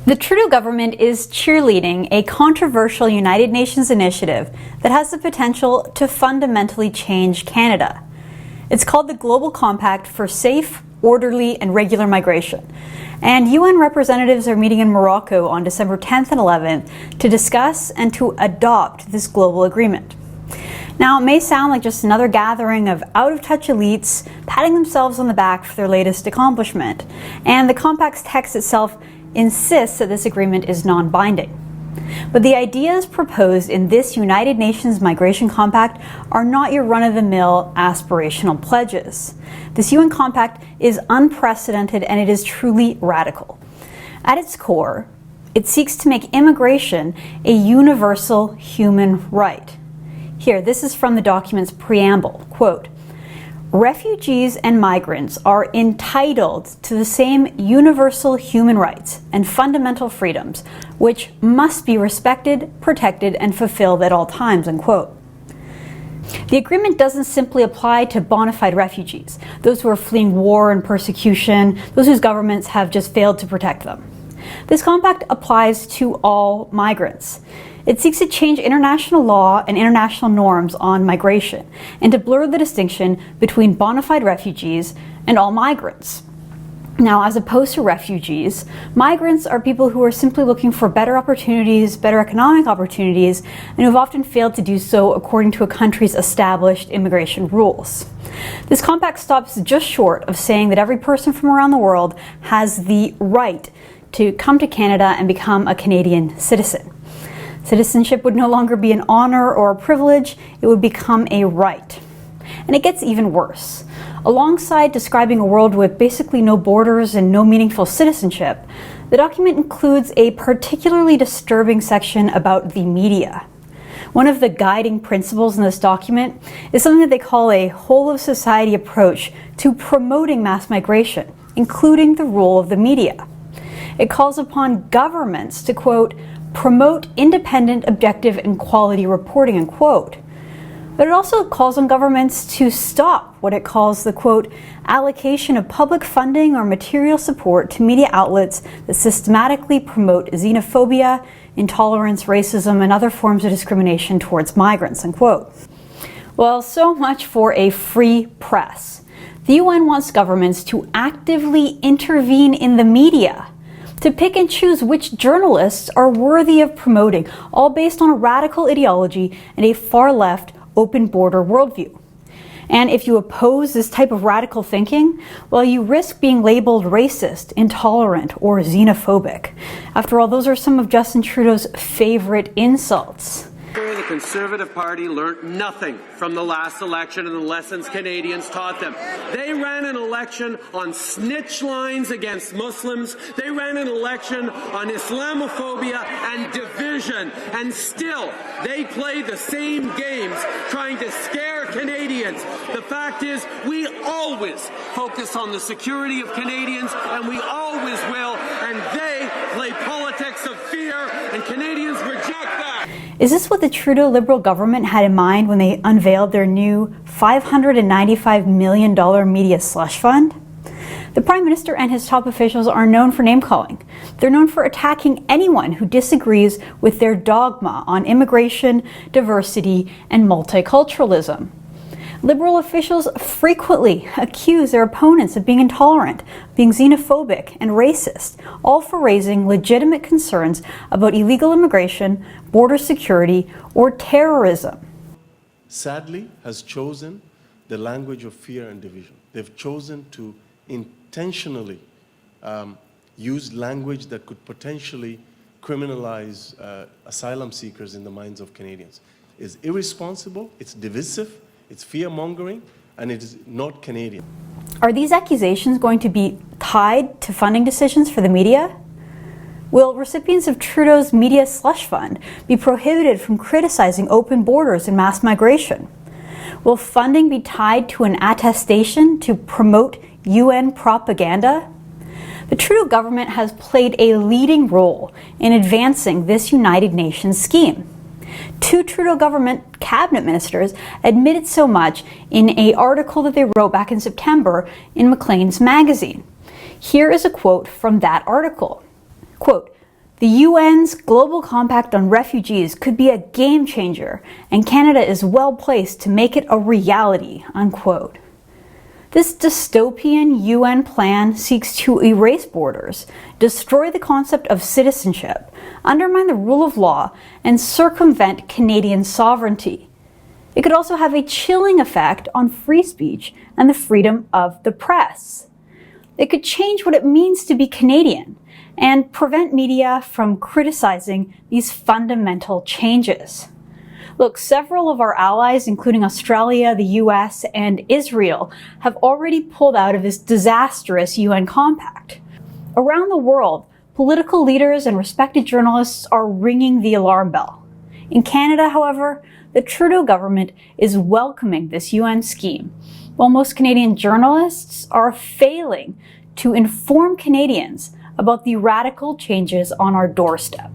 The Trudeau government is cheerleading a controversial United Nations initiative that has the potential to fundamentally change Canada. It's called the Global Compact for Safe, Orderly, and Regular Migration. And UN representatives are meeting in Morocco on December 10th and 11th to discuss and to adopt this global agreement. Now, it may sound like just another gathering of out-of-touch elites patting themselves on the back for their latest accomplishment. And the compact's text itself insists that this agreement is non-binding. But the ideas proposed in this United Nations Migration Compact are not your run-of-the-mill aspirational pledges. This UN Compact is unprecedented and it is truly radical. At its core, it seeks to make immigration a universal human right. Here, this is from the document's preamble, quote, "Refugees and migrants are entitled to the same universal human rights and fundamental freedoms, which must be respected, protected, and fulfilled at all times," unquote. The agreement doesn't simply apply to bona fide refugees, those who are fleeing war and persecution, those whose governments have just failed to protect them. This compact applies to all migrants. It seeks to change international law and international norms on migration and to blur the distinction between bona fide refugees and all migrants. Now, as opposed to refugees, migrants are people who are simply looking for better opportunities, better economic opportunities, and who have often failed to do so according to a country's established immigration rules. This compact stops just short of saying that every person from around the world has the right to come to Canada and become a Canadian citizen. Citizenship would no longer be an honor or a privilege, it would become a right. And it gets even worse. Alongside describing a world with basically no borders and no meaningful citizenship, the document includes a particularly disturbing section about the media. One of the guiding principles in this document is something that they call a whole-of-society approach to promoting mass migration, including the role of the media. It calls upon governments to, quote, "promote independent, objective, and quality reporting," unquote. But it also calls on governments to stop what it calls the, quote, "allocation of public funding or material support to media outlets that systematically promote xenophobia, intolerance, racism, and other forms of discrimination towards migrants," unquote. Well, so much for a free press. The UN wants governments to actively intervene in the media, to pick and choose which journalists are worthy of promoting, all based on a radical ideology and a far-left, open-border worldview. And if you oppose this type of radical thinking, well, you risk being labeled racist, intolerant, or xenophobic. After all, those are some of Justin Trudeau's favorite insults. The Conservative Party learnt nothing from the last election and the lessons Canadians taught them. They ran an election on snitch lines against Muslims. They ran an election on Islamophobia and division. And still, they play the same games trying to scare Canadians. The fact is, we always focus on the security of Canadians, and we always will. And they play politics of fear, and Canadians reject that. Is this what the Trudeau Liberal government had in mind when they unveiled their new $595 million media slush fund? The Prime Minister and his top officials are known for name-calling. They're known for attacking anyone who disagrees with their dogma on immigration, diversity, and multiculturalism. Liberal officials frequently accuse their opponents of being intolerant, being xenophobic, and racist, all for raising legitimate concerns about illegal immigration, border security, or terrorism. Sadly, has chosen the language of fear and division. They've chosen to intentionally use language that could potentially criminalize asylum seekers in the minds of Canadians. It's irresponsible, it's divisive, it's fear-mongering, and it is not Canadian. Are these accusations going to be tied to funding decisions for the media? Will recipients of Trudeau's media slush fund be prohibited from criticizing open borders and mass migration? Will funding be tied to an attestation to promote UN propaganda? The Trudeau government has played a leading role in advancing this United Nations scheme. Two Trudeau government cabinet ministers admitted so much in an article that they wrote back in September in Maclean's magazine. Here is a quote from that article. Quote, The UN's Global Compact on Refugees could be a game changer, and Canada is well placed to make it a reality, unquote. This dystopian UN plan seeks to erase borders, destroy the concept of citizenship, undermine the rule of law, and circumvent Canadian sovereignty. It could also have a chilling effect on free speech and the freedom of the press. It could change what it means to be Canadian and prevent media from criticizing these fundamental changes. Look, several of our allies, including Australia, the US, and Israel, have already pulled out of this disastrous UN compact. Around the world, political leaders and respected journalists are ringing the alarm bell. In Canada, however, the Trudeau government is welcoming this UN scheme, while most Canadian journalists are failing to inform Canadians about the radical changes on our doorstep.